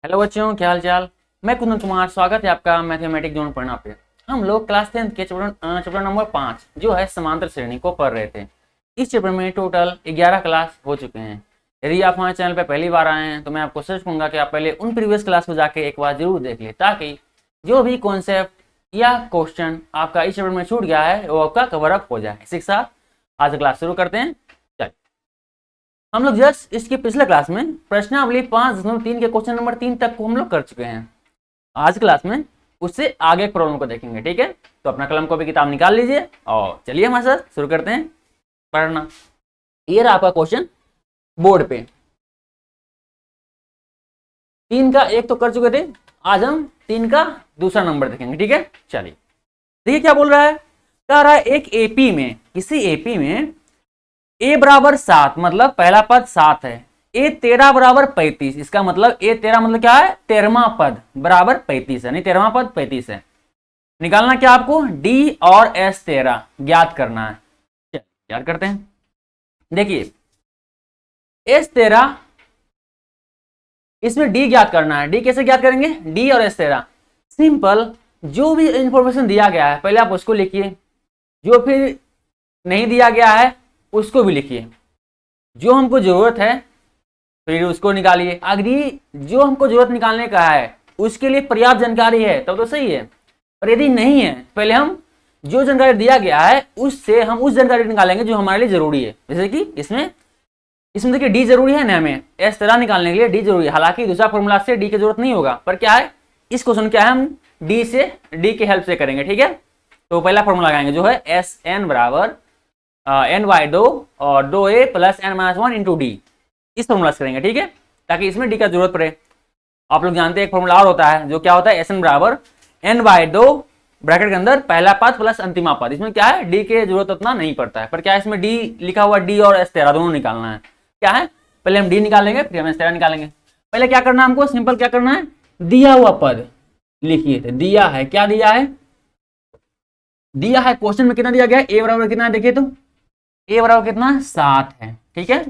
Hello बच्चों, क्या हाल चाल। मैं कुंदन कुमार, स्वागत है आपका मैथमेटिक्स जोन पढ़ना पे। हम लोग क्लास 10 के चैप्टर नंबर 5 जो है समांतर श्रेणी को पढ़ रहे थे। इस चैप्टर में टोटल 11 क्लास हो चुके हैं। यदि आप हमारे चैनल पर पहली बार आए हैं तो मैं आपको सजेस्ट करूंगा कि आप पहले उन प्रीवियस क्लास को जाके एक बार जरूर देख लें, ताकि जो भी कॉन्सेप्ट या क्वेश्चन आपका इस चैप्टर में छूट गया है वो आपका कवर अप हो जाए। इसी के साथ आज क्लास शुरू करते हैं। हम लोग जस्ट इसके पिछले क्लास में प्रश्नावली 5.3 के क्वेश्चन नंबर 3 तक को हम लोग कर चुके हैं। आज क्लास में उससे आगे प्रॉब्लम को देखेंगे। ठीक है, तो अपना कलम कॉपी किताब निकाल लीजिए और चलिए हमारे साथ शुरू करते हैं पढ़ना। ये रहा आपका क्वेश्चन बोर्ड पे। 3 का एक तो कर चुके थे, आज हम 3 का दूसरा नंबर देखेंगे। ठीक है, चलिए देखिए क्या बोल रहा है। कह रहा है एक एपी में, किसी एपी में a बराबर 7 मतलब पहला पद 7 है, a 13 बराबर 35, इसका मतलब a 13 मतलब क्या है, 13वां पद बराबर 35 है, नहीं 13वां पद 35 है। निकालना क्या आपको, d और s 13 ज्ञात करना है। चलिए ज्ञात करते हैं। देखिए s 13, इसमें d ज्ञात करना है। d कैसे ज्ञात करेंगे, d और s 13 सिंपल, जो भी इंफॉर्मेशन दिया गया है पहले आप उसको लिखिए, जो फिर नहीं दिया गया है उसको भी लिखिए, जो हमको जरूरत है फिर उसको निकालिए। अगर जो हमको जरूरत निकालने का है उसके लिए पर्याप्त जानकारी है तब तो सही है, और यदि नहीं है पहले हम जो जानकारी दिया गया है उससे हम उस जानकारी निकालेंगे जो हमारे लिए जरूरी है। जैसे कि इसमें देखिए डी जरूरी है ना, हमें एस 13 निकालने के लिए डी जरूरी है। हालांकि दूसरा फॉर्मूला से डी की जरूरत नहीं होगा, पर क्या है इस क्वेश्चन क्या है, हम डी के हेल्प से करेंगे। ठीक है, तो पहला फॉर्मूला लगाएंगे जो है एस एन बराबर एन बाई 2 और 2a plus N minus 1 into D, इस फॉर्मूला से करेंगे। ठीक है, ताकि इसमें डी का जरूरत पड़े। आप लोग जानते हैं एक फॉर्मूला और होता है जो क्या होता है, एस एन बराबर एन बाई 2 ब्रैकेट के अंदर पहला पद प्लस अंतिमा पद। इसमें क्या है डी के जरूरत उतना नहीं पड़ता है, पर क्या है इसमें डी लिखा हुआ, डी और एस 13 दोनों निकालना है। क्या है, पहले हम डी निकालेंगे फिर हम एस 13 निकालेंगे। पहले क्या करना है हमको, सिंपल क्या करना है, दिया हुआ पद लिखिए। तो दिया है, क्या दिया है, दिया है क्वेश्चन में कितना दिया गया है, ए बराबर कितना है, देखिए तो ए बराबर कितना 7 है। ठीक है,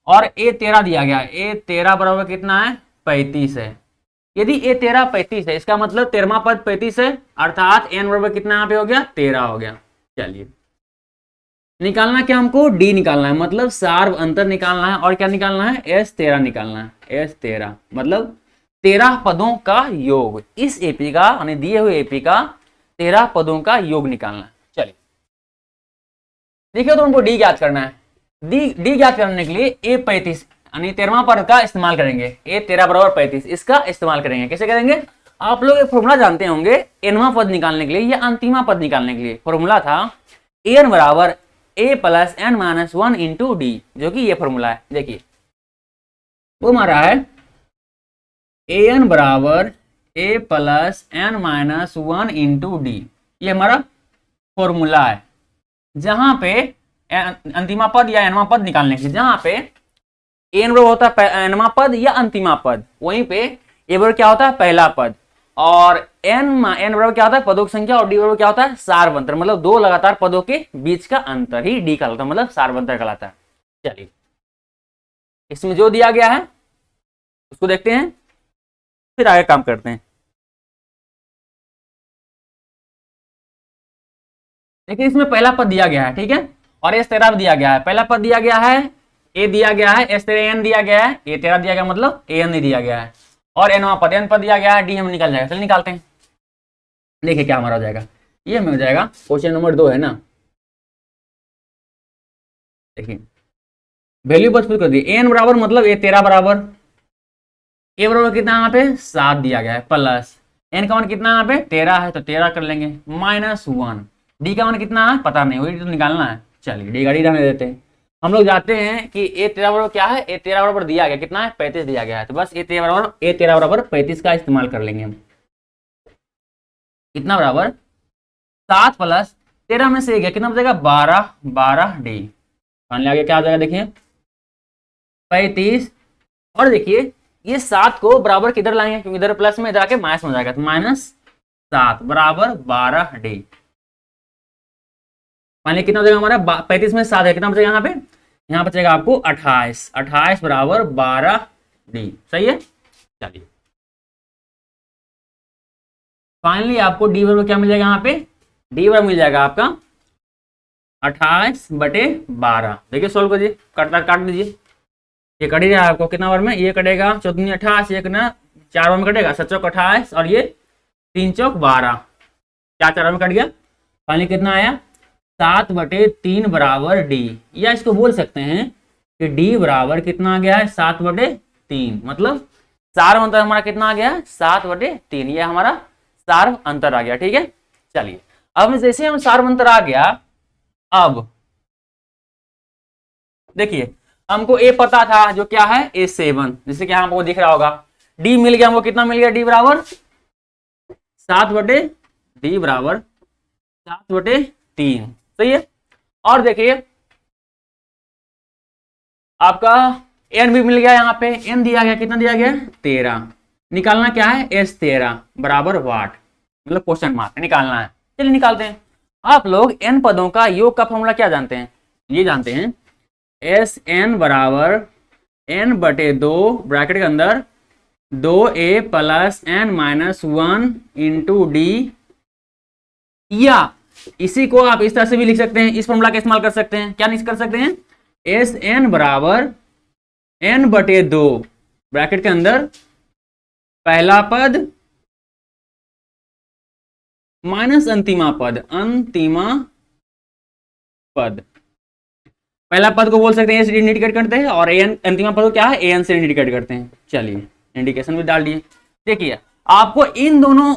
और ए 13 दिया गया है, ए 13 बराबर कितना है 35 है। यदि ए 13 35 है, इसका मतलब 13वां पद 35 है, अर्थात एन बराबर कितना यहाँ पे हो गया 13 हो गया। चलिए निकालना क्या हमको, डी निकालना है, मतलब सार्व अंतर निकालना है, और क्या निकालना है एस 13 निकालना है। एस 13 मतलब 13 पदों का योग, इस एपी का यानी दिए हुए एपी का 13 पदों का योग निकालना है। चलिए देखिए, तो हमको डी ज्ञात करना है। डी ज्ञात करने के लिए ए 35 यानी 13वां पद का इस्तेमाल करेंगे। ए 13 बराबर 35 इसका इस्तेमाल करेंगे। कैसे करेंगे, आप लोग एक फॉर्मूला जानते होंगे एनवां पद निकालने के लिए या अंतिमा पद निकालने के लिए। फॉर्मूला था एन बराबर a plus N minus 1 into d, जो कि ये फॉर्मूला है। देखिए वो हमारा है एन बराबर a plus N minus 1 into d, ये हमारा फॉर्मूला है। जहां पे अंतिमा पद या एनवा पद निकालने के लिए, जहां पे एन बराबर होता है एनवा पद या अंतिमा पद, वहीं पे ए बराबर क्या होता है पहला पद, और एन बराबर क्या होता है पदों की संख्या, और डी बराबर क्या होता है सार्व अंतर, मतलब दो लगातार पदों के बीच का अंतर ही डी कहलाता है, मतलब सार्व अंतर कहलाता है। चलिए इसमें जो दिया गया है उसको देखते हैं, फिर आगे काम करते हैं। देखिए इसमें पहला पद दिया गया है, ठीक है, और एस 13 दिया गया है। पहला पद दिया गया है ए दिया गया है, एस 13 एन दिया गया है, ए 13 दिया गया मतलब ए एन नहीं दिया गया है, और एन पद एन पद दिया गया है, डी हम निकल जाएगा। चलिए निकालते हैं, देखिए क्या हमारा हो जाएगा। ये हमें हो जाएगा क्वेश्चन नंबर 2 है ना। देखिए वैल्यू बस कर दी, एन बराबर मतलब ए 13 बराबर, ए बराबर कितना यहाँ पे 7 दिया गया है, प्लस एन का मान कितना यहाँ पे 13 है तो 13 कर लेंगे, माइनस 1 डी का मान कितना है पता नहीं, वही तो निकालना है। चलिए डी का डी रहने देते हैं। हम लोग जानते हैं कि ए 13 बराबर क्या है, ए 13 बराबर दिया गया कितना है 35 दिया गया है, तो बस ए 13 बराबर 35 का इस्तेमाल कर लेंगे हम। कितना बराबर 7 प्लस 13 में से गया कितना बचेगा 12, 12 डी मान लिया, आगे क्या आ जाएगा देखिए 35, और देखिए ये 7 को बराबर किधर लाएंगे, क्योंकि इधर प्लस में इधर आके माइनस में जाएगा, तो माइनस 7 बराबर 12 डी। मान लिया कितना हो जाएगा हमारा 35 में 7 है, कितना बचेगा यहाँ पे, यहाँ बचेगा आपको 28, 28 बराबर 12 डी। सही है। चलिए फाइनली आपको डी बराबर क्या मिल जाएगा, यहाँ पे डी बराबर मिल जाएगा आपका 28/12। देखिए सोल्व करिए, काट दीजिए। ये कट ही रहा है आपको कितना बार में, ये कटेगा 14 28, ये कितना 4 बार में कटेगा, 7 चौक 28 और ये 3 चौक 12, 4 बार में कट गया। फाइनली कितना आया 7/3 बराबर डी, या इसको बोल सकते हैं कि डी बराबर कितना आ गया है 7/3, मतलब सार्व अंतर हमारा कितना आ गया है 7/3, ये हमारा सार्व अंतर आ गया। ठीक है, चलिए अब जैसे हम सार्व अंतर आ गया, अब देखिए हमको ए पता था जो क्या है A7, जिससे कि हमको दिख रहा होगा। डी मिल गया हमको, कितना मिल गया, डी बराबर 7/3, सही है। और देखिए आपका एन भी मिल गया, यहाँ पे एन दिया गया, कितना दिया गया 13। निकालना क्या है S13 बराबर वाट, मतलब क्वेश्चन मार्क निकालना है। चलिए निकालते हैं। आप लोग एन पदों का योग का फॉर्मूला क्या जानते हैं, ये जानते हैं SN बराबर n/2 ब्रैकेट के अंदर 2a + n-1 इंटू डी, या इसी को आप इस तरह से भी लिख सकते हैं, इस फॉर्मूला का इस्तेमाल कर सकते हैं। क्या नहीं कर सकते हैं, SN बराबर n/2 ब्रैकेट के अंदर पहला पद माइनस अंतिमा पद, पहला पद को बोल सकते हैं ए से इंडिकेट करते हैं, और एन अंतिमा पद को क्या है एन से इंडिकेट करते हैं। चलिए इंडिकेशन भी डाल दिए। देखिए आपको इन दोनों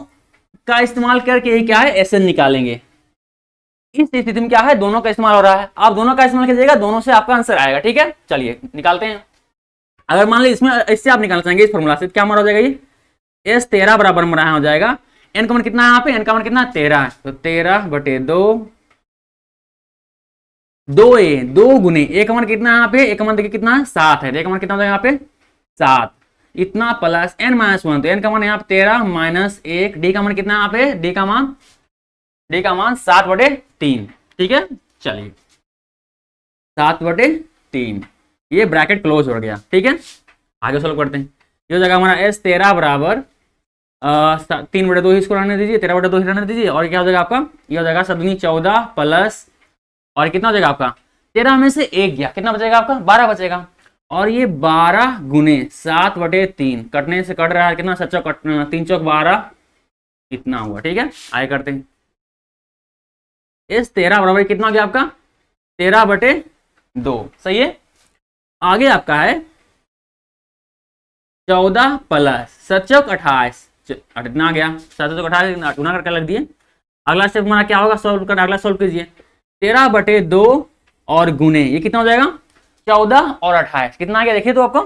का इस्तेमाल करके क्या है एस एन निकालेंगे। इस स्थिति में क्या है दोनों का इस्तेमाल हो रहा है, आप दोनों का इस्तेमाल कीजिएगा, दोनों से आपका आंसर आएगा। ठीक है, चलिए निकालते हैं। अगर मान लीजिए इसमें इससे आप निकालना चाहेंगे इस फॉर्मूला से, क्या हमारा हो जाएगा, ये S13 बराबर हमारा हो जाएगा, एन का मान कितना है यहाँ पे, एन का मान कितना 13 है, तो 13/2 2a 2 गुने ए का मान कितना है यहाँ पे, ए का मान देखिए कितना है 7 है, ए का मान कितना हो जाएगा यहाँ पे 7, इतना प्लस n-1, तो n का मान यहाँ पे 13 माइनस 1, डी का मान कितना है यहाँ पे, डी का मान 7/3। ठीक है, चलिए 7/3, ये ब्रैकेट क्लोज हो गया। ठीक है, आगे सॉल्व करते हैं। ये हो जाएगा हमारा S13 बराबर 3/2 इसको रहने दीजिए, 13/2 रहने दीजिए, और क्या हो जाएगा आपका, ये हो जाएगा 7 14 प्लस, और कितना हो जाएगा आपका 13 में से 1 गया, कितना बचेगा आपका 12 बचेगा, और ये 12 गुने 7/3, कटने से कट रहा है कितना 7 चौक 3 चौक 12, इतना हुआ। ठीक है, आगे करते हैं। S13 बराबर कितना हो गया आपका 13/2, सही है। आगे आपका है 14 प्लस 7 चौक 28, इतना आ गया 7 चौक 28 गुना करके लग दिए। अगला स्टेप हमारा क्या होगा, सॉल्व कर, अगला सॉल्व कीजिए। 13/2 और गुने ये कितना हो जाएगा 14 और 28, कितना आ गया देखिए तो आपको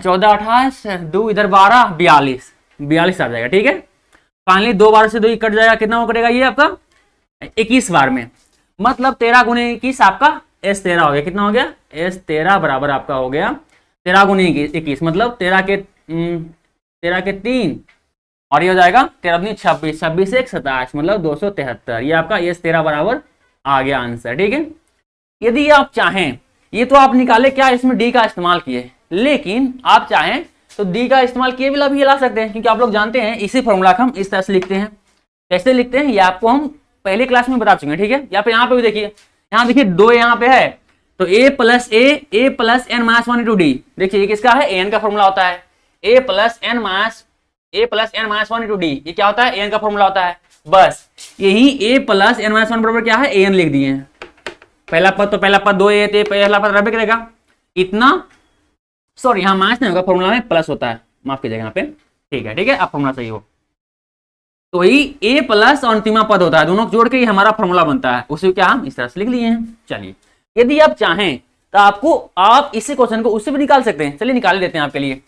14 28 2 इधर 12 42 आ जाएगा। ठीक है, फाइनली 2 बार से 2 कट जाएगा, कितना वो कटेगा ये आपका 21 बार में, मतलब 13 गुने 21 आपका S13 हो गया। कितना हो गया S13 बराबर आपका हो गया 13 गुने 21, मतलब 13 के 3, और ये हो जाएगा 13 दूनी 26, 26 से 1 27, मतलब 273, ये आपका S13 बराबर आ गया आंसर। ठीक है, यदि आप चाहें, ये तो आप निकाले क्या इसमें डी का इस्तेमाल किए, लेकिन आप चाहें तो डी का इस्तेमाल किए भी ला सकते हैं, क्योंकि आप लोग जानते हैं इसी फॉर्मूला को हम इस तरह से लिखते हैं। कैसे लिखते हैं ये आपको हम पहले क्लास में बता चुके हैं। ठीक है, या फिर यहाँ पे भी देखिए, यहाँ देखिए 2 यहाँ पे है, तो a + n-1 इंटू डी, देखिए ये किसका है an का फॉर्मूला होता है, a + n-1 इंटू डी, ये क्या होता है an का फॉर्मूला होता है। बस यही a + n-1 बराबर क्या है an लिख दिए हैं। पहला पद तो पहला पद 2a थे, पहला पद रबे करेगा इतना, सॉरी यहाँ माइनस नहीं होगा, फॉर्मूला में प्लस होता है, माफ कीजिएगा यहाँ पे। ठीक है, अब फॉर्मूला सही हो तो ही a प्लस और अंतिमा पद होता है, दोनों जोड़ के ही हमारा फॉर्मूला बनता है, उसी क्या हम इस तरह से लिख लिए हैं। चलिए यदि आप चाहें तो आप इसी क्वेश्चन को उससे भी निकाल सकते हैं। चलिए निकाल देते हैं आपके लिए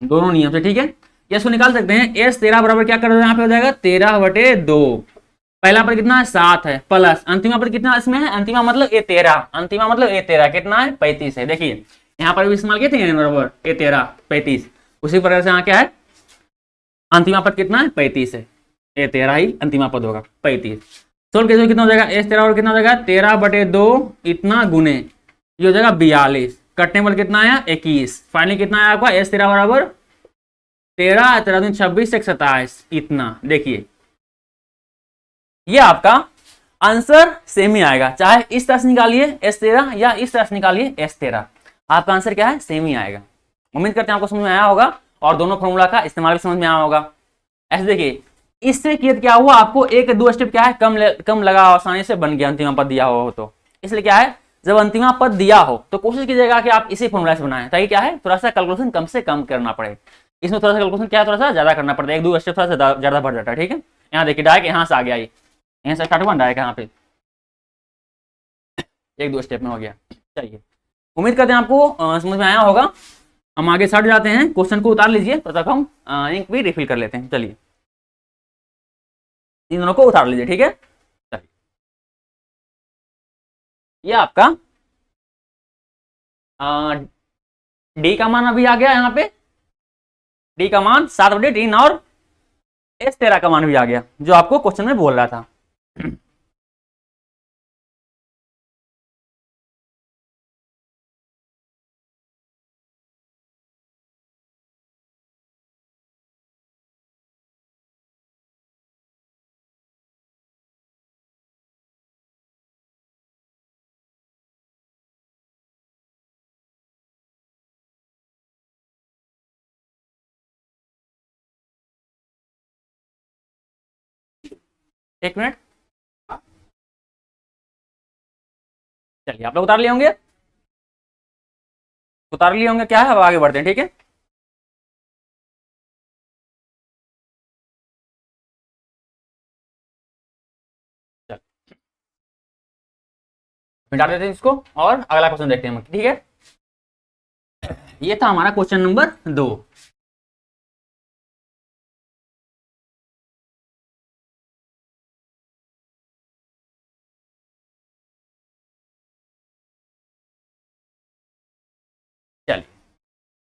दोनों नियम से। ठीक है, ये इसको निकाल सकते हैं। S13 बराबर क्या कर रहे हैं यहाँ पे हो जाएगा 13/2, पहला पद कितना है 7 है, प्लस अंतिमा पद कितना इसमें है, अंतिमा मतलब A13 कितना है 35 है। देखिए यहाँ पर भी इस्तेमाल किए थे बराबर A13 35, उसी प्रकार से यहाँ क्या है अंतिमा पद कितना है 35 है, A13 ही अंतिमा पद होगा 35। सोल्व कैसे कितना हो जाएगा S13 और कितना हो जाएगा 13/2 इतना गुने ये हो जाएगा 42, कटने वाला कितना आया 21, फाइनली कितना आया आपका S13 बराबर 13 13 दूनी 26 1 27, इतना। देखिए ये आपका आंसर सेम ही आएगा, चाहे इस तरह से निकालिए S13 या इस तरह से निकालिए S13, आपका आंसर क्या है, सेम ही आएगा। उम्मीद करते हैं आपको समझ में आया होगा और दोनों फॉर्मूला का इस्तेमाल भी समझ में आया होगा। ऐसे देखिए इससे किया क्या हुआ, आपको एक दो स्टेप क्या है कम लगा, आसानी से बन गया अंतिम पद दिया हो तो। इसलिए क्या है, जब अंतिम पद दिया हो तो कोशिश कीजिएगा कि आप इसी फॉर्मूला से बनाएं, ताकि क्या है थोड़ा सा कैलकुलेशन कम से कम करना पड़े। इसमें थोड़ा सा कैलकुलेशन क्या है, थोड़ा सा ज्यादा करना पड़ता है, एक दो स्टेप थोड़ा सा ज्यादा बढ़ जाता है। ठीक है, यहाँ देखिए डायरेक्ट यहाँ से आ गया, यहाँ से स्टार्ट हुआ डायरेक्ट यहाँ पे एक दो स्टेप में हो गया। चलिए उम्मीद करते हैं आपको समझ में आया होगा। हम आगे सट जाते हैं, क्वेश्चन को उतार लीजिए, तब तक हम इंक भी रिफिल कर लेते हैं। चलिए इन दोनों को उतार लीजिए, ठीक है। चलिए ये आपका डी का मान अभी आ गया यहाँ पे, डी का मान 7/3 और S13 का मान भी आ गया, जो आपको क्वेश्चन में बोल रहा था। एक मिनट, चलिए आप लोग उतार लिए होंगे, उतार लिए होंगे, क्या है अब आगे बढ़ते हैं। ठीक है, चल मिटा देते हैं इसको और अगला क्वेश्चन देखते हैं हम। ठीक है, ये था हमारा क्वेश्चन नंबर 2। चलिए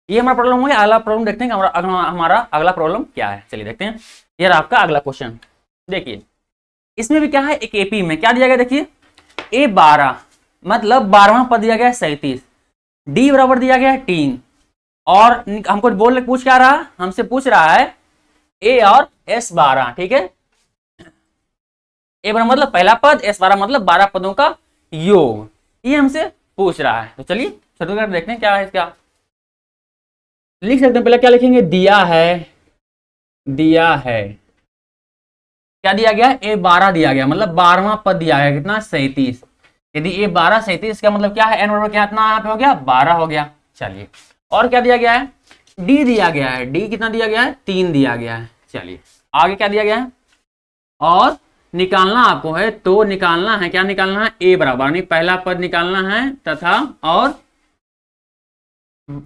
ये हमारा प्रॉब्लम हो गया, अगला प्रॉब्लम देखते हैं कि हमारा अगला प्रॉब्लम क्या है। चलिए देखते हैं, ये रहा आपका अगला क्वेश्चन। देखिए इसमें भी क्या है, एक एपी में क्या दिया गया, देखिए A12 मतलब 12वां पद दिया गया है 37, डी बराबर दिया गया है 3, और हमको पूछ क्या रहा, हमसे पूछ रहा है A और S12। ठीक है, A बराबर मतलब पहला पद, S12 मतलब 12 पदों का योग, ये हमसे पूछ रहा है। तो चलिए शुरू कर देखते हैं क्या है इसका। लिख सकते हैं, पहले क्या लिखेंगे, दिया है, दिया है क्या दिया गया, A12 दिया गया, मतलब 12वां पद दिया गया, कितना 37। यदि A12 37 का मतलब क्या है, n बराबर क्या इतना यहाँ पे हो गया 12 हो गया। चलिए और क्या दिया गया है, D दिया गया है, D कितना दिया गया है, 3 दिया गया है। चलिए आगे क्या दिया गया है, और निकालना आपको है, तो निकालना है, क्या निकालना है, A बराबर नहीं पहला पद निकालना है, तथा और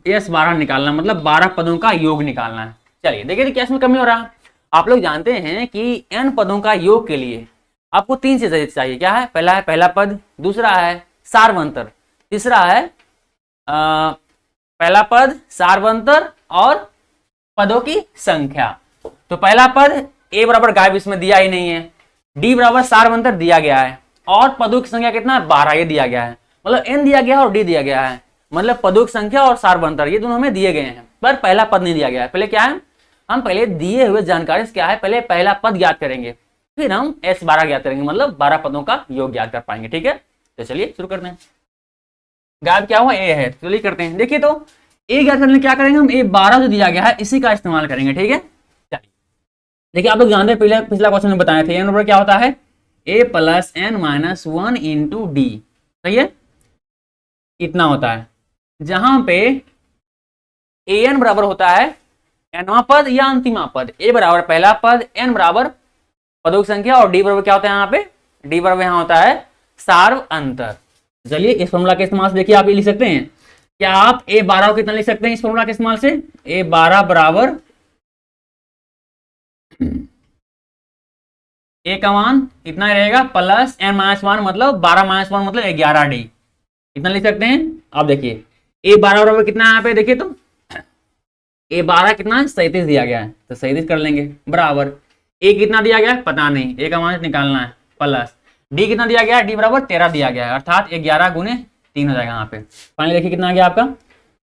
S12 निकालना, मतलब 12 पदों का योग निकालना है। चलिए देखिए क्या इसमें कमी हो रहा है। आप लोग जानते हैं कि n पदों का योग के लिए आपको 3 चीजें चाहिए, क्या है, पहला है पहला पद, दूसरा है सार्वंतर, तीसरा है पहला पद, सार्वंतर और पदों की संख्या। तो पहला पद A बराबर गायब इसमें दिया ही नहीं है, D बराबर सार्वंतर दिया गया है, और पदों की संख्या कितना है 12 ये दिया गया है, मतलब n दिया गया है और D दिया गया है, मतलब पदों की संख्या और सार्वंतर ये दोनों हमें दिए गए हैं, पर पहला पद नहीं दिया गया है। पहले क्या है, हम पहले दिए हुए जानकारी से क्या है, पहले पहला पद ज्ञात करेंगे, फिर हम S12 ज्ञात करेंगे, मतलब 12 पदों का योग ज्ञात कर पाएंगे। ठीक है, तो चलिए शुरू करते हैं। गायब क्या हुआ, A है, चलिए करते हैं। देखिए तो A ज्ञात करने क्या करेंगे, हम A12 जो दिया गया है इसी का इस्तेमाल करेंगे। ठीक है, चलिए देखिए आप लोग जानते हैं, पहले पिछला क्वेश्चन में बताए थे, n बराबर क्या होता है, A + n - 1 × D, सही है, इतना होता है, जहां पे an बराबर होता है nवां पद या अंतिमा पद, A बराबर पहला पद, n बराबर पदों की संख्या, और D बराबर क्या होता है, यहाँ पे D बराबर यहाँ होता है सार्व अंतर। चलिए इस फॉर्मूला के इस्तेमाल से देखिए आप ये लिख सकते हैं, क्या आप A12 को कितना लिख सकते हैं इस फॉर्मूला के इस्तेमाल से, A12 बराबर A का मान इतना ही रहेगा प्लस n - 1 मतलब 12 - 1 मतलब 11D, इतना लिख सकते हैं। आप देखिए A12 बराबर कितना है यहाँ पे, देखिए तो A12 कितना है 37 दिया गया है, तो 37 कर लेंगे, बराबर A कितना दिया गया है पता नहीं, A का मान निकालना है, प्लस D कितना दिया गया है, D बराबर 13 दिया गया है, अर्थात 11 × 3 हो जाएगा यहाँ पे। फाइनली देखिए कितना आ गया आपका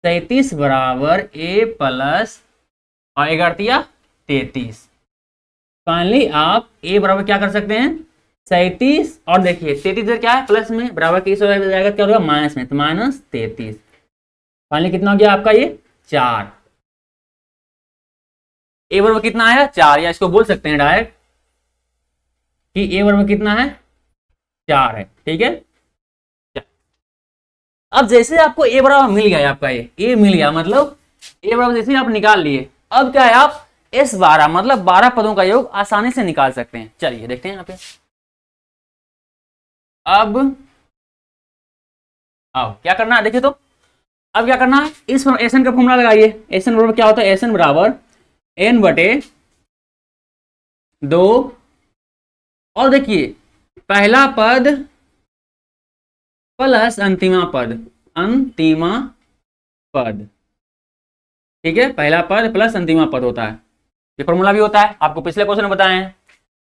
37 बराबर A + और 11 33। फाइनली आप ए बराबर क्या कर सकते हैं 37, और देखिए 33 क्या है प्लस में बराबर किस हो जाएगा, क्या होगा माइनस में, तो -33। फाइनली कितना हो गया आपका ये 4। ए बराबर कितना आया 4, या इसको बोल सकते हैं डायरेक्ट कि ए बराबर कितना है 4 है। ठीक है, अब जैसे आपको ए बराबर मिल गया, आपका ए मिल गया, मतलब ए बराबर जैसे आप निकाल लिए, अब क्या है आप S12 मतलब 12 पदों का योग आसानी से निकाल सकते हैं। चलिए देखते हैं यहाँ पे। अब क्या करना है देखिए, तो अब क्या करना है, इस एसएन का फॉर्मूला लगाइए। एसएन बराबर क्या होता है, एसएन बराबर n/2, और देखिए पहला पद प्लस अंतिमा पद। ठीक है, पहला पद प्लस अंतिमा पद होता है, ये फॉर्मूला भी होता है, आपको पिछले क्वेश्चन में बताए हैं।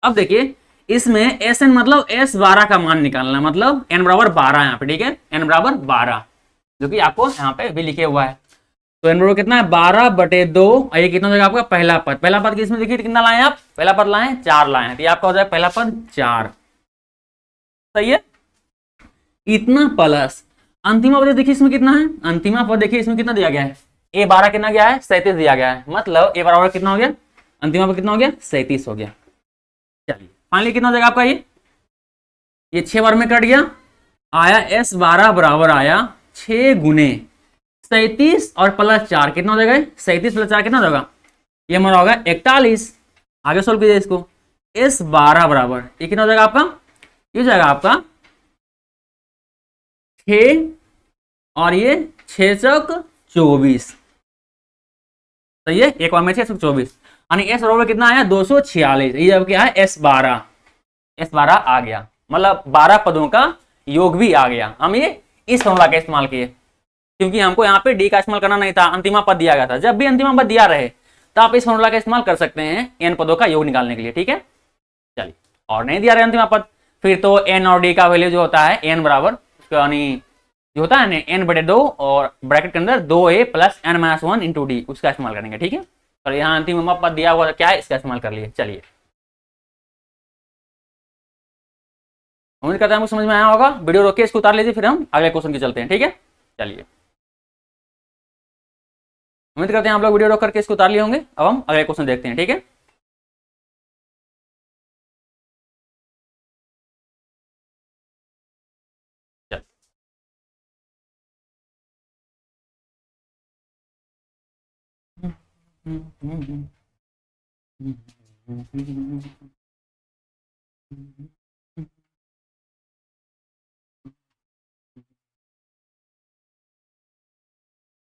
अब देखिए इसमें एसएन मतलब S12 का मान निकालना, मतलब n बराबर 12 यहाँ पे। ठीक है, n बराबर 12 जो कि आपको यहाँ पे भी लिखे हुआ है। तो n बराबर कितना है 12/2, और ये कितना हो जाएगा आपका पहला पद। पहला पद किसमें देखिए कितना लाए आप, पहला पद लाए 4 लाए हैं, तो ये आपका हो जाएगा पहला पद 4। सही है, इतना प्लस अंतिमा पद देखिए इसमें कितना है, अंतिमा पद देखिए इसमें कितना दिया गया है, A12 कितना गया है 37 दिया गया है, मतलब A बराबर कितना हो गया, अंतिमा पद कितना हो गया 37 हो गया। चलिए फाइनली कितना हो जाएगा आपका ये 6 बार में कट गया, आया S12 बराबर आया 6 गुने 37 और प्लस 4 कितना हो जाएगा, 37 प्लस 4 कितना हो जाएगा, ये हमारा होगा 41। आगे सोल्व कीजिए इसको, S12 बराबर ये कितना हो जाएगा आपका, ये हो जाएगा आपका 6 और ये 6 चौक 24। सही है, एक बार में 6 24, यानी S बराबर कितना आया 246। ये अब क्या है S12 आ गया, मतलब 12 पदों का योग भी आ गया। हम ये इस फॉर्मूला का इस्तेमाल किए, क्योंकि हमको यहाँ पे डी का इस्तेमाल करना नहीं था, अंतिमा पद दिया गया था। जब भी अंतिमा पद दिया रहे तो आप इस फॉर्मूला का इस्तेमाल कर सकते हैं n पदों का योग निकालने के लिए। ठीक है, चलिए, और नहीं दिया रहे अंतिमा पद, फिर तो n और d का वैल्यू जो होता है n बराबर यानी जो होता है ना n/2 और ब्रैकेट के अंदर 2a + n-1 × d, उसका इस्तेमाल करेंगे। ठीक है, और यहाँ अंतिम पद दिया हुआ क्या है, इसका इस्तेमाल कर लिए। चलिए, उम्मीद करता है आपको समझ में आया होगा। वीडियो रोक के इसको उतार लीजिए, फिर हम अगले क्वेश्चन की चलते हैं। ठीक है, चलिए, उम्मीद करते हैं आप लोग वीडियो रोक करके इसको उतार लिए होंगे। अब हम अगले क्वेश्चन देखते हैं। ठीक है,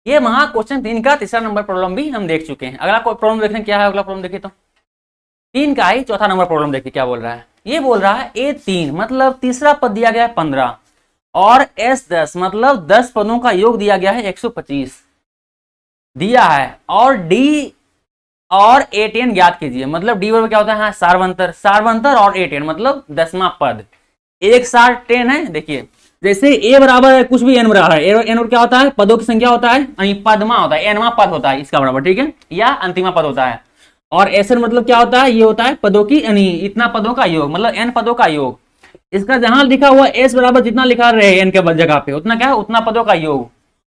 ये महा क्वेश्चन 3 का तीसरा नंबर प्रॉब्लम भी हम देख चुके हैं। अगला प्रॉब्लम देखने क्या है, अगला प्रॉब्लम देखिए तो 3 का ही चौथा नंबर प्रॉब्लम देखिए क्या बोल रहा है। ये बोल रहा है A3 मतलब तीसरा पद दिया गया है 15 और S10 मतलब 10 पदों का योग दिया गया है 125 दिया है, और D और A10 ज्ञात कीजिए। मतलब D बराबर क्या होता है, हाँ सारवंतर और A10 मतलब 10वां पद। एक सार 10 है, देखिए जैसे A बराबर है कुछ भी n बराबर है, n क्या होता है पदों की संख्या होता है, पदमा होता है, nवां पद होता है इसका बराबर। ठीक है, या अंतिमा पद होता है। और Sn मतलब क्या होता है, ये होता है पदों की इतना पदों का योग, मतलब n पदों का योग। इसका जहां लिखा हुआ S बराबर जितना लिखा रहे n के जगह पे उतना क्या है, उतना पदों का योग,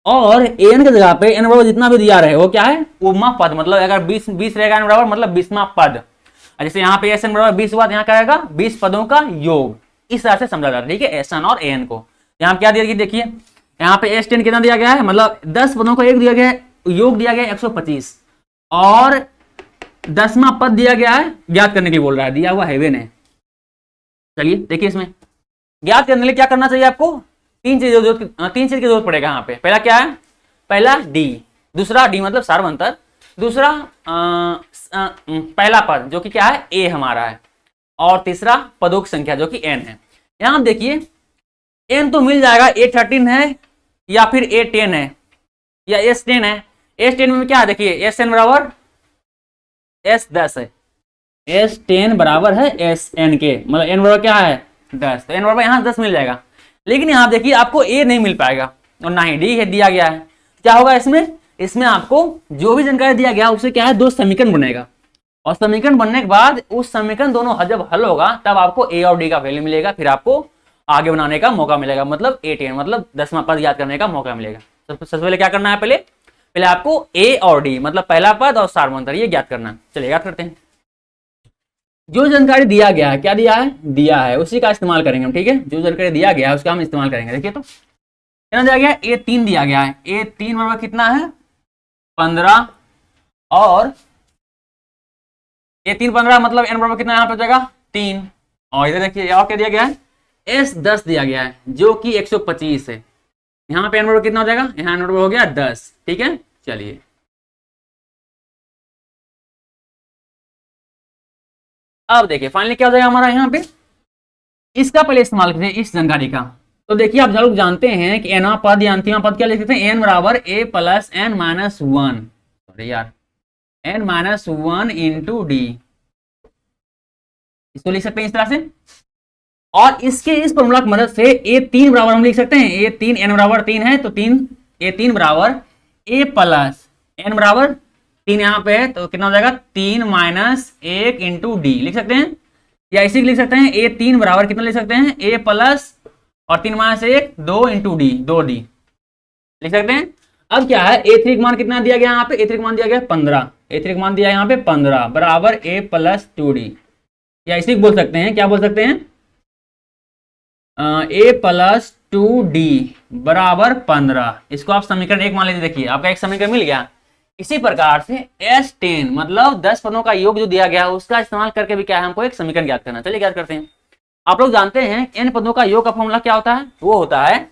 और an के जगह पे n बराबर जितना भी दिया रहे वो क्या है उपमा पद। मतलब अगर 20 रहेगा n बराबर मतलब 20वां पद, जैसे यहाँ पे Sn बराबर 20 हुआ, यहाँ क्या आएगा 20 पदों का योग। इस तरह से समझा जाता है। ठीक है, Sn और An को यहाँ क्या दिया गया, देखिए यहाँ पे S10 कितना दिया गया है, मतलब 10 पदों का एक दिया गया है, योग दिया गया है 125, और 10वां पद दिया गया है ज्ञात करने के लिए बोल रहा है, दिया हुआ है वे ने। चलिए देखिए इसमें ज्ञात करने के लिए क्या करना चाहिए आपको, तीन चीज की जरूरत पड़ेगा यहाँ पे। पहला क्या है, पहला D, दूसरा D मतलब सारवंतर, दूसरा पहला पद जो कि क्या है A हमारा है, और तीसरा पदों की संख्या जो कि n है। यहाँ देखिए n तो मिल जाएगा, A13 है या फिर A10 है या S10 है। S10 में क्या है, देखिए Sn बराबर S10 है, S10 बराबर है Sn के, मतलब n बराबर क्या है 10, तो n बराबर यहाँ 10 मिल जाएगा। लेकिन यहाँ देखिए आपको A नहीं मिल पाएगा और ना ही D है दिया गया है। क्या होगा इसमें, इसमें आपको जो भी जानकारी दिया गया उससे क्या है, दो समीकरण बनेगा, और समीकरण बनने के बाद उस समीकरण दोनों जब हल होगा तब आपको ए और डी का वैल्यू मिलेगा, फिर आपको आगे बनाने का मौका मिलेगा, मतलब 8 मतलब 10वां पद याद करने का मौका मिलेगा। सबसे पहले क्या करना है, पहले आपको ए और डी मतलब पहला पद और सार्वंतर ये ज्ञात करना है। चलिए याद करते हैं। जो जानकारी दिया गया है, क्या दिया है उसी का इस्तेमाल करेंगे हम, ठीक है। जो जानकारी दिया गया है उसका हम इस्तेमाल करेंगे। देखिए तो कितना दिया गया है, A3 दिया गया है। A3 बराबर कितना है 15, और A3 15 मतलब n बराबर कितना यहाँ पे हो जाएगा 3, और इधर देखिए और क्या दिया गया है S10 दिया गया है जो कि 125 है। यहाँ पे n बराबर कितना हो जाएगा, यहाँ n बराबर हो गया 10, ठीक है। चलिए अब देखिए फाइनली क्या हो जाएगा हमारा, यहाँ पे इसका पहले इस्तेमाल करें इस जानकारी का। तो देखिए आप लोग जानते हैं कि nवां पद या अंतिम पद क्या लिख सकते हैं, n बराबर a plus n minus 1, sorry यार n माइनस 1 इंटू डी, इसको लिख सकते हैं इस तरह से। और इसके इस फॉर्मूला की मदद से A3 बराबर हम लिख सकते हैं, A3 n बराबर 3 है तो A3 बराबर a प्लस n बराबर 3 यहाँ पे है तो कितना हो जाएगा 3 माइनस 1 इंटू डी लिख सकते हैं, या इसी लिख सकते हैं A3 बराबर कितना लिख सकते हैं a प्लस और 3 माइनस 1 2 इंटू डी, 2d लिख सकते हैं। अब क्या है A3 का मान कितना दिया गया यहाँ पे, A3 का मान दिया गया 15, A3 का मान दिया यहाँ पे 15 बराबर a प्लस 2d, या इसी बोल सकते हैं, क्या बोल सकते हैं a प्लस 2d बराबर 15। इसको आप समीकरण 1 मान लीजिए। देखिए आपका एक समीकरण मिल गया। इसी प्रकार से S10 मतलब 10 पदों का योग जो दिया गया है उसका इस्तेमाल करके भी क्या है हमको एक समीकरण ज्ञात करना। चलिए ज्ञात करते हैं। आप लोग जानते हैं n पदों का योग का फॉर्मूला क्या होता है, वो होता है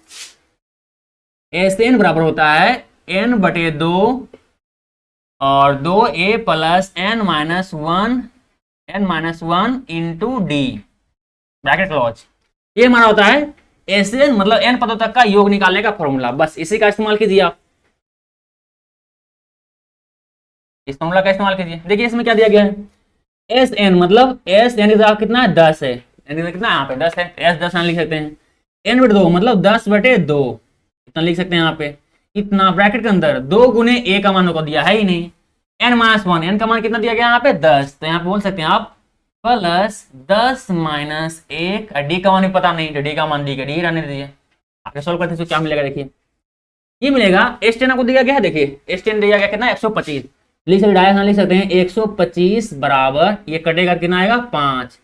Sn बराबर होता है n बटे 2 और 2a plus n minus 1 into D bracket close. ये हमारा होता है Sn मतलब n पदों तक का योग निकालने का फॉर्मूला। बस इसी का इस्तेमाल कीजिए आप, इस फॉर्मूला का इस्तेमाल कीजिए। देखिए इसमें क्या दिया गया है Sn मतलब Sn कितना है 10 है, कितना यहाँ पे 10 है, S10 लिख सकते हैं। n बटे 2 मतलब 10 बटे 2 इतना लिख सकते हैं यहाँ पे, इतना ब्रैकेट के अंदर 2 गुने a का मान को दिया है ही नहीं, n माइनस 1 n का मान कितना दिया गया यहाँ पे 10, तो यहाँ पे बोल सकते हैं आप प्लस 10 माइनस 1, डी का मान भी पता नहीं तो डी का मान डी का डी रहने दीजिए। आगे सोल्व करते हैं क्या मिलेगा। देखिए ये मिलेगा S10 आपको दिया गया है, देखिए S10 दिया गया कितना 125 लिख सकते, डायरेक्ट लिख सकते हैं 125 बराबर ये कटेगा कितना आएगा 5,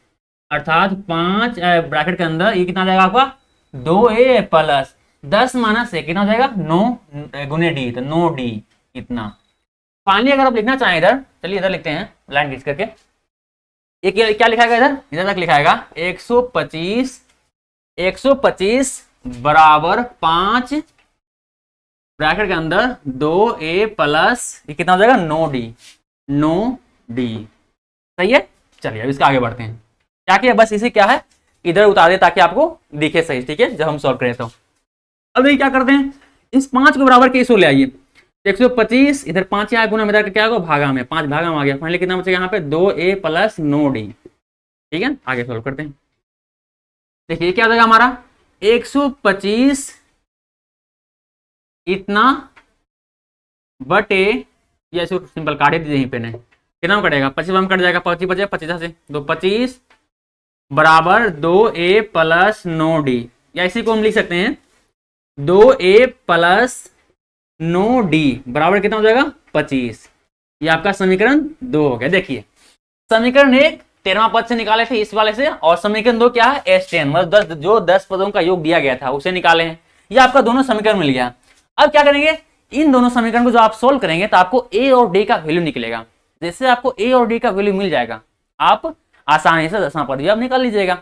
अर्थात 5 ब्रैकेट के अंदर ये कितना जाएगा आपका 2a प्लस 10 माइनस 1 कितना हो जाएगा 9 गुने डी, तो 9d इतना। फाइनली अगर आप लिखना चाहें इधर, चलिए इधर लिखते हैं लाइन खींच करके। ये क्या लिखाएगा इधर तक लिखाएगा 125 बराबर 5 ब्रैकेट के अंदर 2a प्लस ये कितना हो जाएगा 9d। सही है। चलिए अब इसका आगे बढ़ते हैं। क्या किया बस इसे क्या है इधर उतार दे ताकि आपको दिखे सही, ठीक है, जब हम सॉल्व करें तो। अब ये क्या करते हैं इस 5 के बराबर के इसको ले आइए, 125 इधर 5 यहाँ गुना में इधर क्या होगा भागा में, 5 भागा में आ गया, फाइनली कितना बचेगा यहाँ पे 2a प्लस 9d। ठीक है आगे सॉल्व करते हैं। देखिए क्या हो जाएगा हमारा 125 इतना बटे, ये ऐसे सिंपल काट दीजिए यहीं पे, नहीं कितना में कटेगा 25 में कट जाएगा, 25 बचे 50 से तो 25 बराबर 2a प्लस 9d, या इसी को हम लिख सकते हैं 2a प्लस 9d बराबर कितना हो जाएगा 25। ये आपका समीकरण 2 हो गया। देखिए समीकरण 1 13वां पद से निकाले थे इस वाले से, और समीकरण 2 क्या है S10 मतलब जो 10 पदों का योग दिया गया था उसे निकाले हैं। ये आपका दोनों समीकरण मिल गया। अब क्या करेंगे इन दोनों समीकरण को जो आप सोल्व करेंगे तो आपको a और d का वैल्यू निकलेगा। जैसे आपको a और d का वैल्यू मिल जाएगा आप आसानी से 10वां पद भी आप निकाल लीजिएगा।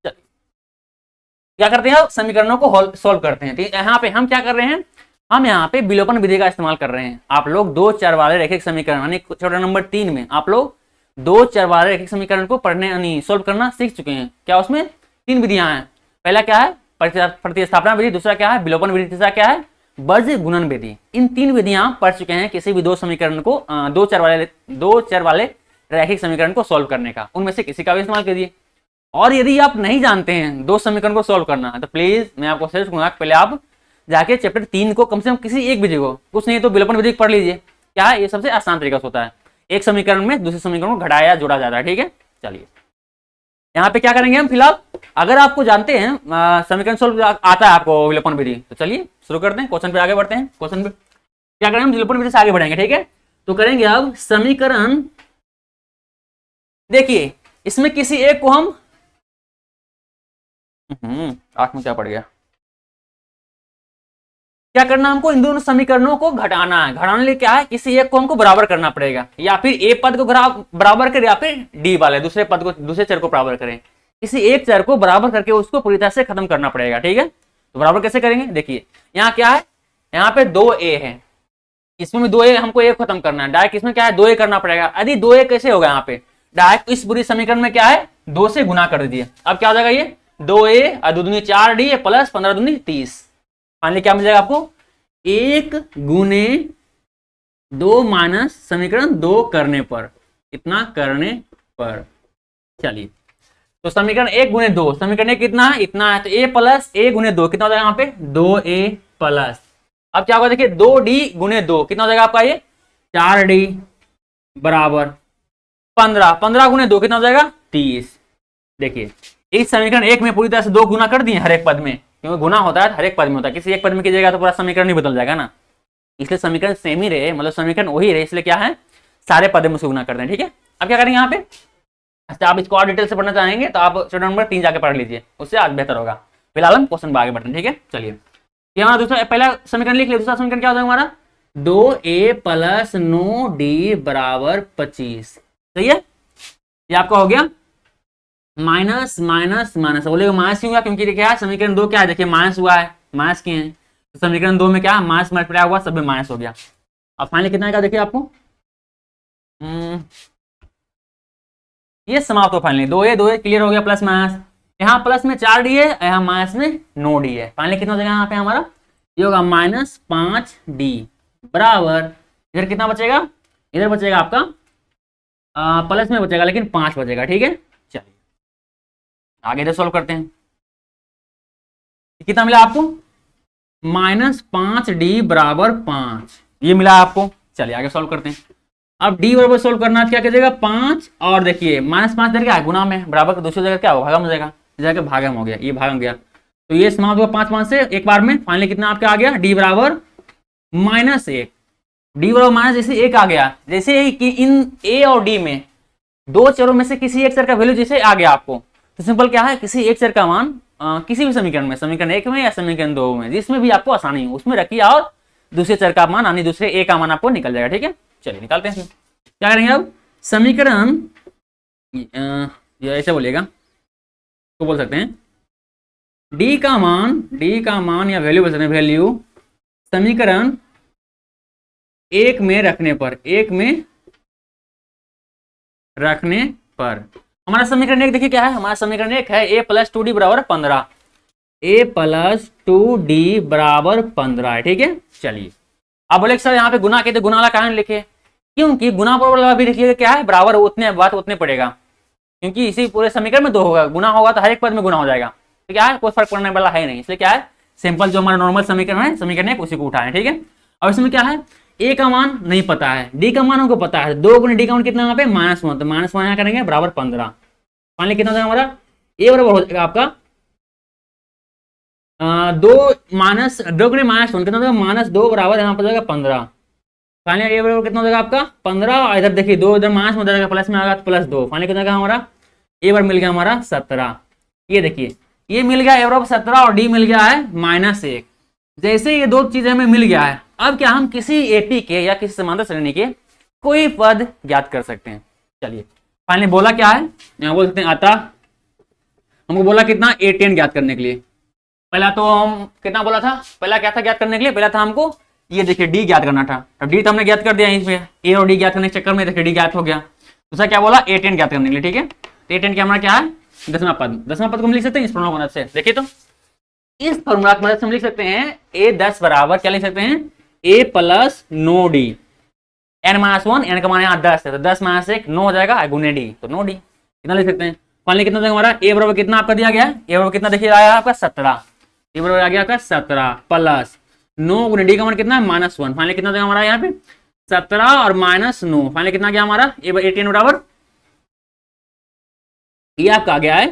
क्या करते हैं समीकरणों को सोल्व करते हैं। यहाँ पे हम क्या कर रहे हैं, हम यहाँ पे विलोपन विधि का इस्तेमाल कर रहे हैं। आप लोग 2 चर वाले रैखिक समीकरण यानी चैप्टर नंबर 3 में आप लोग 2 चर वाले रैखिक समीकरण को पढ़ने यानी सोल्व करना सीख चुके हैं। क्या उसमें 3 विधियां हैं, पहला क्या है प्रतिस्थापना विधि, दूसरा क्या है विलोपन विधि, तीसरा क्या है वर्ज्य गुणन विधि। इन 3 विधियां पढ़ चुके हैं किसी भी 2 समीकरण को 2 चर वाले रैखिक समीकरण को सोल्व करने का, उनमें से किसी का भी इस्तेमाल कीजिए। और यदि आप नहीं जानते हैं 2 समीकरण को सोल्व करना है तो प्लीज मैं आपको सजेस्ट करूंगा पहले आप जाके चैप्टर 3 को कम से कम किसी एक विधि को, कुछ नहीं तो विलोपन विधि पढ़ लीजिए। क्या है, ये सबसे आसान तरीका होता है, एक समीकरण में दूसरे समीकरण को घटाया जोड़ा जाता है। ठीक है, चलिए यहाँ पे क्या करेंगे हम फिलहाल, अगर आपको जानते हैं समीकरण सोल्व आता है आपको विलोपन विधि, तो चलिए शुरू करते हैं, क्वेश्चन पे आगे बढ़ते हैं। क्वेश्चन पे क्या करेंगे, हम विलोपन विधि से आगे बढ़ेंगे। ठीक है, तो करेंगे अब समीकरण, देखिए इसमें किसी एक को हम 8 में क्या पड़ गया, क्या करना हमको, इन दोनों समीकरणों को घटाना है। घटाने लिए क्या है, किसी एक को हमको बराबर करना पड़ेगा, या फिर ए पद को बराबर करें, या फिर डी वाले दूसरे पद को, दूसरे चर को बराबर करें। किसी एक चर को बराबर करके उसको पूरी तरह से खत्म करना पड़ेगा। ठीक है, तो बराबर कैसे करेंगे, देखिए यहाँ क्या है, यहाँ पे 2a है, इसमें भी 2a हमको एक खत्म करना है, डायरेक्ट इसमें क्या है 2a करना पड़ेगा। यदि 2a कैसे होगा, यहाँ पे डायरेक्ट इस पूरी समीकरण में क्या है 2 से गुना कर दीजिए। अब क्या हो जाएगा, ये 2a और 2 दूनी 4d प्लस 15 दूनी 30, फाइनली क्या मिल जाएगा आपको, 1 गुने 2 माइनस समीकरण 2 करने पर, इतना करने पर। चलिए तो समीकरण 1 गुने 2, समीकरण 1 कितना है, इतना है, तो a प्लस a गुने 2 कितना हो जाएगा, यहाँ पे 2a प्लस, अब क्या होगा देखिए 2d गुने 2 कितना हो जाएगा आपका, ये 4d बराबर 15, 15 गुने 2 कितना हो जाएगा 30। देखिए इस समीकरण 1 में पूरी तरह से 2 गुना कर दिए हर एक पद में, क्योंकि गुना होता है हर एक पद में होता है, किसी एक पद में कीजिएगा तो पूरा समीकरण नहीं बदल जाएगा ना, इसलिए समीकरण सेम ही रहे, मतलब समीकरण वही रहे, इसलिए क्या है सारे पद में उसको गुना कर दें। ठीक है, अब क्या करेंगे यहाँ पे, अच्छा आप इसको और डिटेल से पढ़ना चाहेंगे तो आप चैप्टर नंबर 3 जाके पढ़ लीजिए, उससे आज बेहतर होगा। फिलहाल हम क्वेश्चन पर आगे बढ़ते हैं। ठीक है, चलिए ये हमारा दूसरा, पहला समीकरण लिख लिया, दूसरा समीकरण क्या हो जाएगा हमारा, 2a प्लस 9d बराबर 25। सही है, ये आपका हो गया माइनस माइनस माइनस, बोलेगा माइनस क्यों हुआ, क्योंकि क्या है समीकरण 2 क्या है, देखिए माइनस हुआ है, माइनस किए हैं, तो समीकरण 2 में क्या माइनस मल्टीप्लाई हुआ, सब में माइनस हो गया। अब फाइनली कितना आएगा देखिए आपको, ये समाप्त हो, फाइनली 2a क्लियर हो गया, प्लस माइनस, यहाँ प्लस में 4d है, यहाँ माइनस में 9d है, फाइनली कितना हो जाएगा यहाँ पे हमारा, ये होगा माइनस 5d बराबर, इधर कितना बचेगा, इधर बचेगा आपका प्लस में बचेगा लेकिन 5 बचेगा। ठीक है, चलिए आगे इधर सॉल्व करते हैं, कितना मिला आपको, माइनस 5d बराबर 5, ये मिला आपको। चलिए आगे सॉल्व करते हैं, अब d बराबर सॉल्व करना है, क्या कीजिएगा 5, और देखिए माइनस 5 इधर क्या है गुना में, बराबर का दूसरी जगह क्या होगा भागम हो जाएगा, जाके भागम हो गया, ये भागम गया, तो ये समाप्त हुआ 5 5 से एक बार में, फाइनली कितना आपका आ गया, d बराबर -1, d बराबर माइनस जैसे 1 आ गया, जैसे कि इन a और d में दो चरों में से किसी एक चर का वैल्यू जैसे आ गया आपको, तो सिंपल क्या है, किसी एक चर का मान किसी भी समीकरण में, समीकरण 1 में या समीकरण 2 में, जिसमें भी आपको आसानी हो उसमें रखिए, और दूसरे चर का मान यानी दूसरे a का मान आपको निकल जाएगा। ठीक है, चलिए निकालते हैं, क्या करेंगे अब, समीकरण ऐसे बोलेगा तो बोल सकते हैं d का मान या वैल्यू बोल सकते हैं, वैल्यू समीकरण 1 में रखने पर, 1 में रखने पर, हमारा समीकरण 1 देखिए क्या है, हमारा समीकरण 1 है a प्लस 2d बराबर 15, a प्लस 2d बराबर 15 है। ठीक है, चलिए अब बोले सर यहाँ पे गुना के, तो गुना वाला कारण लिखे, क्योंकि गुना बराबर भी देखिएगा क्या है, बराबर उतने बात उतने पड़ेगा, क्योंकि इसी पूरे समीकरण में 2 होगा, गुना होगा तो हर एक पद में गुना हो जाएगा, तो क्या है कोई फर्क पड़ने वाला है नहीं, इसलिए क्या है सिंपल जो हमारा नॉर्मल समीकरण है, समीकरण 1 उसी को उठाएं। ठीक है, और इसमें क्या है, a का मान नहीं पता है, d का मान हमको पता है, 2 गुने d का मान कितना यहाँ पे -1, तो -1 यहाँ करेंगे बराबर 15, फाइनली कितना हो जाएगा हमारा, a बराबर हो जाएगा आपका 2 गुने -1 कितना हो जाएगा, -2 बराबर यहाँ पर जाएगा 15, फाइनली a बराबर कितना हो जाएगा आपका 15, और इधर देखिए 2 इधर माइनस में हो जाएगा, प्लस में आएगा तो +2, फाइनली कितना हमारा a बराबर मिल गया हमारा 17। ये देखिए ये मिल गया a बराबर 17 और d मिल गया है -1, जैसे ये दो चीजें हमें मिल गया है, अब क्या हम किसी एपी के या किसी समांतर श्रेणी के कोई पद ज्ञात कर सकते हैं। चलिए फाइनली बोला क्या है, यहाँ बोल सकते हैं अतः हमको बोला कितना a10 ज्ञात करने के लिए, पहला तो हम कितना बोला था, पहला क्या था ज्ञात करने के लिए, पहला था हमको ये देखिए d ज्ञात करना था, अब d तो हमने ज्ञात कर दिया, इसमें a और d ज्ञात करने के चक्कर में देखिए d ज्ञात हो गया, दूसरा क्या बोला a10 ज्ञात करने के लिए। ठीक है, तो a10 क्या हमारा क्या है 10वां पद, 10वां पद को हम लिख सकते हैं इस फॉर्मूला की मदद से, देखिए तो इस फॉर्मूला की मदद से हम लिख सकते हैं a10 बराबर क्या लिख सकते हैं, a plus 9d, n-1 n का मान यहाँ 10 है, तो 10 - 1 9 हो जाएगा, गुने d तो 9d, कितना लिख सकते हैं, फाइनली कितना हो जाएगा हमारा a बराबर कितना आपका दिया गया है, a बराबर कितना देखिए आया आपका 17, डी बराबर आ गया आपका 17 प्लस 9 गुने डी का मान कितना है -1, फाइनली कितना देगा हमारा यहाँ पे 17 और -9, फाइनली कितना गया हमारा 18 बराबर ये आपका आ गया है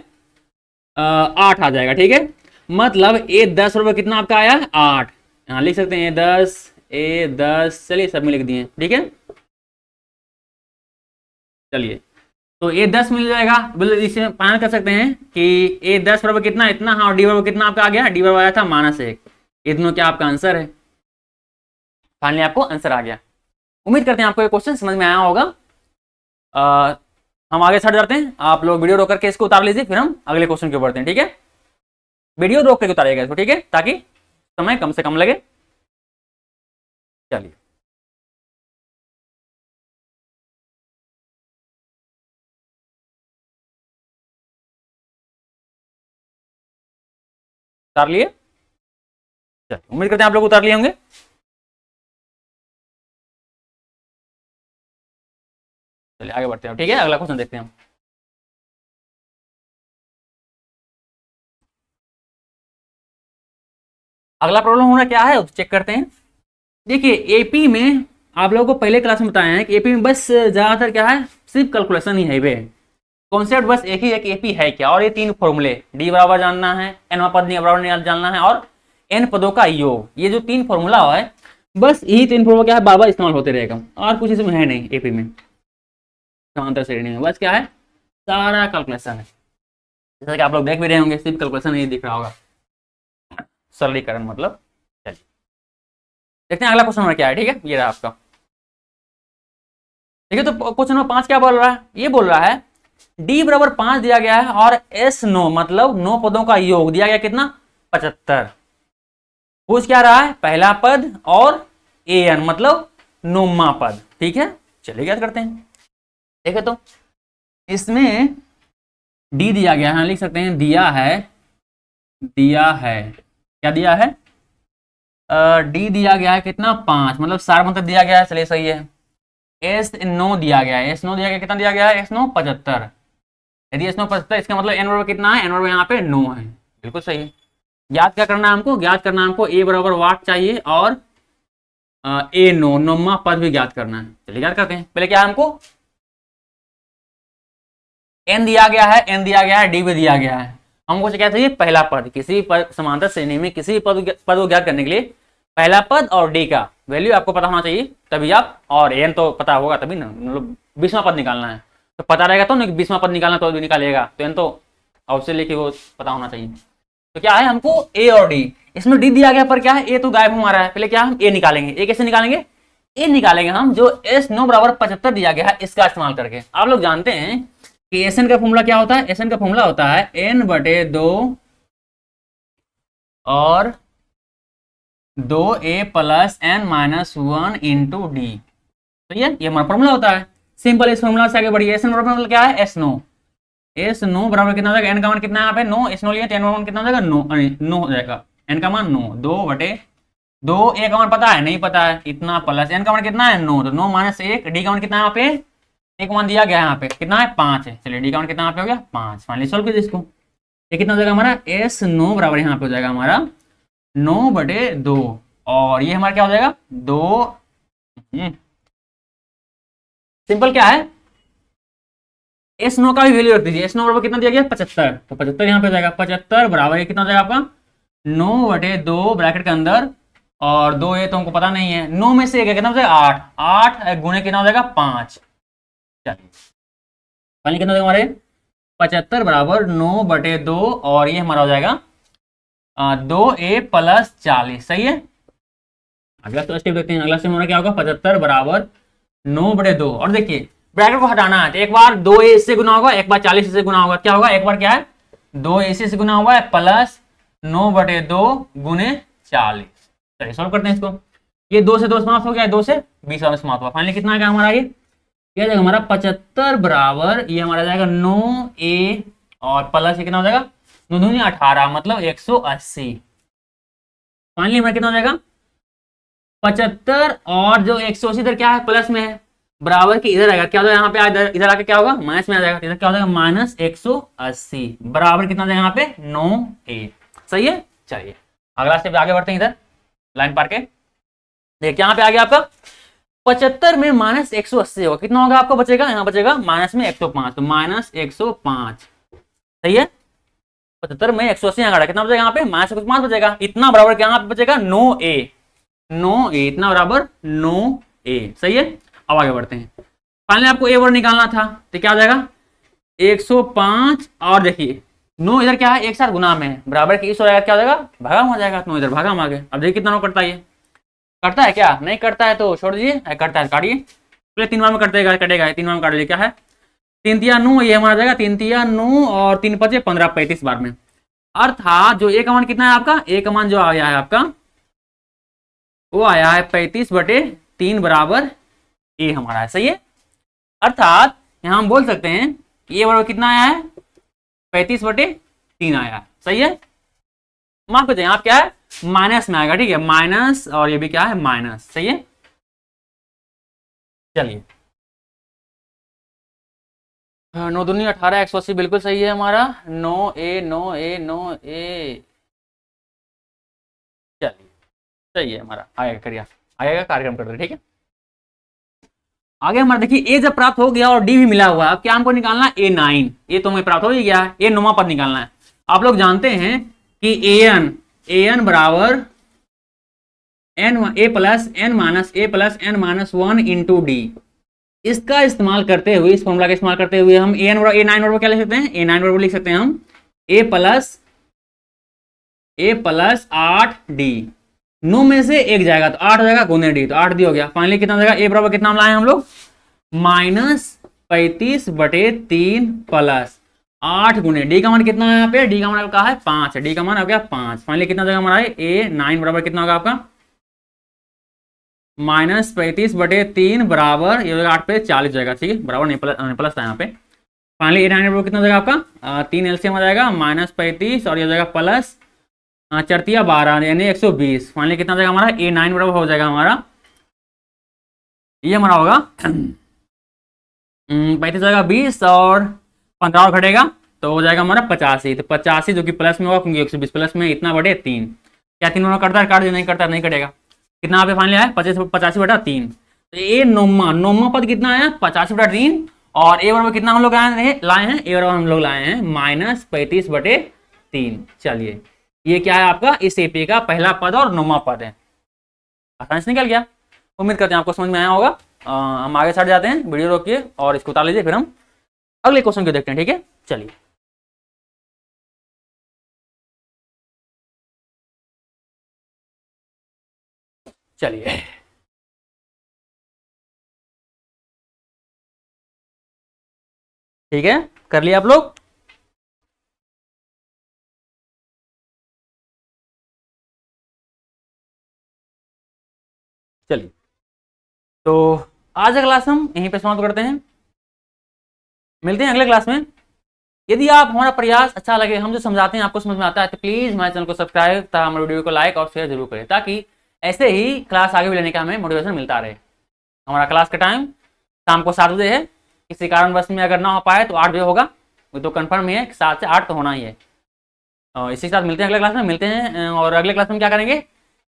8 आ जाएगा। ठीक है, मतलब ए 10 बराबर कितना आपका आया है 8, यहाँ लिख सकते हैं ए 10 चलिए सब में लिख दिए। ठीक है, चलिए तो ए 10 मिल जाएगा, बोले इसे फाइनल कर सकते हैं कि ए 10 बराबर कितना इतना, हाँ, और डी बराबर कितना आपका आ गया, डी बराबर आया था -1, ये दोनों क्या आपका आंसर है। फाइनली आपको आंसर आ गया। उम्मीद करते हैं आपको ये क्वेश्चन समझ में आया होगा। हम आगे चढ़ जाते हैं, आप लोग वीडियो रोक करके इसको उतार लीजिए, फिर हम अगले क्वेश्चन के ऊपर बढ़ते हैं। ठीक है, वीडियो रोक करके उतारिएगा इसको, ठीक है, ताकि समय कम से कम लगे। चलिए उतार लिए, चलिए उम्मीद करते हैं आप लोग उतार लिए होंगे। चलिए आगे बढ़ते हैं, ठीक है, अगला क्वेश्चन देखते हैं हम। अगला प्रॉब्लम होना क्या है चेक करते हैं। देखिए एपी में आप लोगों को पहले क्लास में बताया है कि एपी में बस ज्यादातर क्या है, सिर्फ कैलकुलेशन ही है वे, कॉन्सेप्ट बस एक ही है कि एपी है क्या, और ये 3 फॉर्मूले डी बराबर जानना है, एन पद बराबर जानना है, और एन पदों का योग, ये जो 3 फॉर्मूला है बस यही 3 फॉर्मूला क्या है बार बार इस्तेमाल होते रहेगा, और कुछ इसमें है नहीं एपी में समांतर श्रेणी में, बस क्या है सारा कैलकुलेशन है। जैसा कि आप लोग देख भी रहे होंगे सिर्फ कैलकुलेशन ही दिख रहा होगा, सरलीकरण मतलब। चलिए देखते हैं अगला क्वेश्चन नंबर क्या है। ठीक है, ये रहा आपका। ठीक है, तो क्वेश्चन नंबर 5 क्या बोल रहा है, ये बोल रहा है डी बराबर 5 दिया गया है और एस 9 मतलब 9 पदों का योग दिया गया कितना 75। पूछ क्या रहा है पहला पद और ए एन मतलब 9वां पद। ठीक है, चलिए याद करते हैं। ठीक है, तो इसमें डी दिया गया है, लिख सकते हैं दिया है क्या दिया है, डी दिया गया है कितना 5 मतलब सार मतलब दिया गया है, चलिए सही है। एस 9 दिया गया है, एस 9 दिया गया, कितना दिया गया है एस 9 75। यदि एस 9 75 इसका मतलब एन बराबर कितना है, एन बराबर यहाँ पे 9 है, बिल्कुल सही है। याद क्या करना है हमको, ज्ञात करना है हमको ए बराबर वाट चाहिए और ए 9वां पद भी ज्ञात करना है। चलिए याद करते हैं। पहले क्या है हमको एन दिया गया है, डी भी दिया गया है, हमको क्या चाहिए पहला पद, किसी पद समांतर श्रेणी में किसी पद को ज्ञात करने के लिए पहला पद और डी का वैल्यू आपको पता होना चाहिए, तभी आप, और एन तो पता होगा तभी ना, मतलब 20वां पद निकालना है तो पता रहेगा तो नहीं, 20वां पद निकालना तो भी निकालेगा, तो एन तो अवश्य लेके वो पता होना चाहिए। तो क्या है हमको ए और डी, इसमें डी दिया गया पर क्या है ए तो गायब हमारा है, पहले क्या हम ए निकालेंगे, ए कैसे निकालेंगे, ए निकालेंगे हम जो एस 9 बराबर 75 दिया गया है इसका इस्तेमाल करके। आप लोग जानते हैं कि एस एन का फॉर्मूला क्या होता है, एस एन का फॉर्मूला होता है एन बटे 2 और 2a plus N minus 1 into D. तो ये हमारा फॉर्मूला होता है सिंपल। इस फॉर्मूला से आगे बढ़िए, एस एन बराबर क्या है एस 9, एस 9 बराबर कितना हो जाएगा, एन का मान कितना है यहाँ पे 9, एस 9 लिया तो एन का मान कितना हो जाएगा 9 हो जाएगा, एन का मान 9 2 बटे 2, ए का मान पता है नहीं पता है इतना, प्लस एन का मान कितना है 9, तो 9 माइनस 1, डी का मान कितना है यहाँ पे, एक मान दिया गया है यहाँ पे कितना है 5 है, चलिए डी का मान कितना यहाँ पे हो गया 5। फाइनली सॉल्व कीजिए इसको, ये कितना हो जाएगा हमारा एस 9 बराबर यहाँ पे हो जाएगा हमारा 9 बटे 2, और ये हमारा क्या हो जाएगा 2। सिंपल क्या है एस 9 का भी वैल्यू रख दीजिए, एस 9 बराबर कितना दिया गया 75, तो 75 यहाँ पे हो जाएगा 75 बराबर ये कितना हो जाएगा आपका 9 बटे 2 ब्रैकेट के अंदर, और 2 ये तो हमको पता नहीं है, 9 में से एक कितना हो जाएगा 8, 8 गुणे कितना हो जाएगा 5। चलिए फाइनली कितना हो जाएगा हमारे 75 बराबर 9 बटे 2, और ये हमारा हो जाएगा 2a प्लस 40। सही है, अगला तो स्टेप देखते हैं। अगला स्टेप हमारा क्या होगा 75 बराबर 9 बटे 2, और देखिए ब्रैकेट को हटाना है तो एक बार 2a से गुना होगा, एक बार 40 से गुना होगा, क्या होगा एक बार क्या है 2ac से गुना हुआ है प्लस 9 बटे 2 गुने 40। चलिए सॉल्व करते हैं इसको, ये 2 से 2 समाप्त हो गया, 2 से 20 में समाप्त हुआ, फाइनली कितना आ गया हमारा ये जाएगा हमारा 75 बराबर ये हमारा जाएगा 9a और प्लस ये कितना हो जाएगा 9 दूनी 18 मतलब 180। फाइनली हमारा कितना हो जाएगा 75 और जो 180 इधर क्या है प्लस में है, बराबर के इधर आएगा क्या होगा यहाँ पे, इधर आके क्या होगा माइनस में आ जाएगा, इधर क्या हो जाएगा माइनस 180 बराबर कितना जाएगा यहाँ पे 9a। सही है, चलिए अगला स्टेप आगे बढ़ते हैं इधर लाइन पार के। देखिए यहाँ पे आ गया आपका 75 में माइनस 180 होगा, कितना होगा आपको बचेगा, यहाँ बचेगा माइनस में 105, तो माइनस 105 सही है। 75 में 180 यहाँ काटा, कितना बचेगा यहाँ पे माइनस 105 बचेगा, इतना बराबर क्या यहाँ पे बचेगा 9a, 9a इतना बराबर 9a सही है। अब आगे बढ़ते हैं, फाइनली आपको a वर्ग निकालना था तो क्या हो जाएगा 105 और देखिए 9 इधर क्या है एक साथ गुना में है, बराबर की इस हो जाएगा क्या हो जाएगा भागा में हो जाएगा, 9 इधर भागा में आ गए। अब देखिए कितना 9 करता है, ये करता है क्या, नहीं करता है तो छोड़ दीजिए, करता है काटिए, पहले 3 बार में कटेगा, 3 बार में काट लीजिए, क्या है 3 तिया 9, ये हमारा जाएगा 3 तिया 9 और 3 5 15 35 बार में। अर्थात जो a का मान कितना है आपका, a का मान जो आया है आपका वो आया है 35/3 बराबर a हमारा है सही है। अर्थात यहाँ हम बोल सकते हैं कि a बराबर कितना आया है 35/3 आया है सही है। माफ करते हैं आप क्या है माइनस में आएगा, ठीक है माइनस, और ये भी क्या है माइनस सही है। चलिए 9 दूनी 18 180 बिल्कुल सही है हमारा, 9a 9a 9a चलिए सही है हमारा, आएगा करिए आएगा कार्यक्रम कर रहे ठीक है। आगे हमारा देखिए a जब प्राप्त हो गया और d भी मिला हुआ है, अब क्या हमको निकालना है a9, ये तो हमें प्राप्त हो ही गया है, a 9वां पद निकालना है। आप लोग जानते हैं कि an बराबर a plus n minus 1 into D, इसका इस्तेमाल करते हुए, इस फॉर्मूला का इस्तेमाल करते हुए हम a9 बराबर क्या लिख सकते हैं, a9 बराबर लिख सकते हैं हम a प्लस 8d, 9 में से एक जाएगा तो 8 हो जाएगा गुने डी, तो 8d हो गया। फाइनली कितना हो जाएगा a बराबर कितना हम लाए हम लोग -35/3 प्लस 8 गुने डी का मान कितना है यहाँ पे, डी का मान आपका है 5, डी का मान हो गया 5। फाइनली कितना जगह हमारा a9 बराबर कितना होगा आपका -35/3 बराबर, ये हो जाएगा 8 पे 40 जाएगा ठीक है, बराबर नहीं प्लस था यहाँ पे। फाइनली a9 बराबर कितना हो जाएगा आपका 3 एलसीएम आ जाएगा -35 और ये हो जाएगा प्लस 4 या 12 यानी 120। फाइनली कितना हो जाएगा हमारा a9 बराबर हो जाएगा हमारा, ये हमारा होगा 35 जाएगा 20 और 15 और घटेगा तो हो जाएगा हमारा 85, तो 85 जो कि प्लस में होगा क्योंकि 120 प्लस में इतना बटे 3, क्या 3 में करता है काट दे, नहीं करता नहीं कटेगा, कितना यहाँ पे फाइनली आया 85/3। तो ये नौमा पद कितना आया 85/3 और a बराबर कितना हम लोग लाए हैं a बराबर हम लोग लाए हैं -35/3। चलिए ये क्या है आपका इस एपी का पहला पद और 9वां पद है, आसानी से निकल गया। उम्मीद करते हैं आपको समझ में आया होगा। हम आगे चढ़ जाते हैं, वीडियो रोकिए और इसको उतार लीजिए, फिर हम अगले क्वेश्चन को देखते हैं ठीक है। चलिए चलिए ठीक है कर लिया आप लोग। चलिए तो आज का क्लास हम यहीं पे समाप्त करते हैं, मिलते हैं अगले क्लास में। यदि आप हमारा प्रयास अच्छा लगे, हम जो समझाते हैं आपको समझ में आता है तो प्लीज हमारे चैनल को सब्सक्राइब तथा हमारे वीडियो को लाइक और शेयर जरूर करें, ताकि ऐसे ही क्लास आगे भी लेने का हमें मोटिवेशन मिलता रहे। हमारा क्लास का टाइम शाम को 7 बजे है, किसी कारणवश में अगर ना हो पाए तो 8 बजे होगा, वो तो कंफर्म ही है 7 से 8 तो होना ही है। और इसी के साथ मिलते हैं अगले क्लास में, मिलते हैं और अगले क्लास में क्या करेंगे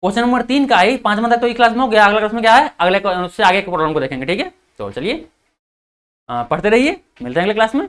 क्वेश्चन नंबर 3 का ही 5 तक तो इस क्लास में हो गया, अगले क्लास में क्या है अगले उससे आगे के प्रॉब्लम को देखेंगे ठीक है। तो चलिए पढ़ते रहिए, मिलते हैं अगले क्लास में।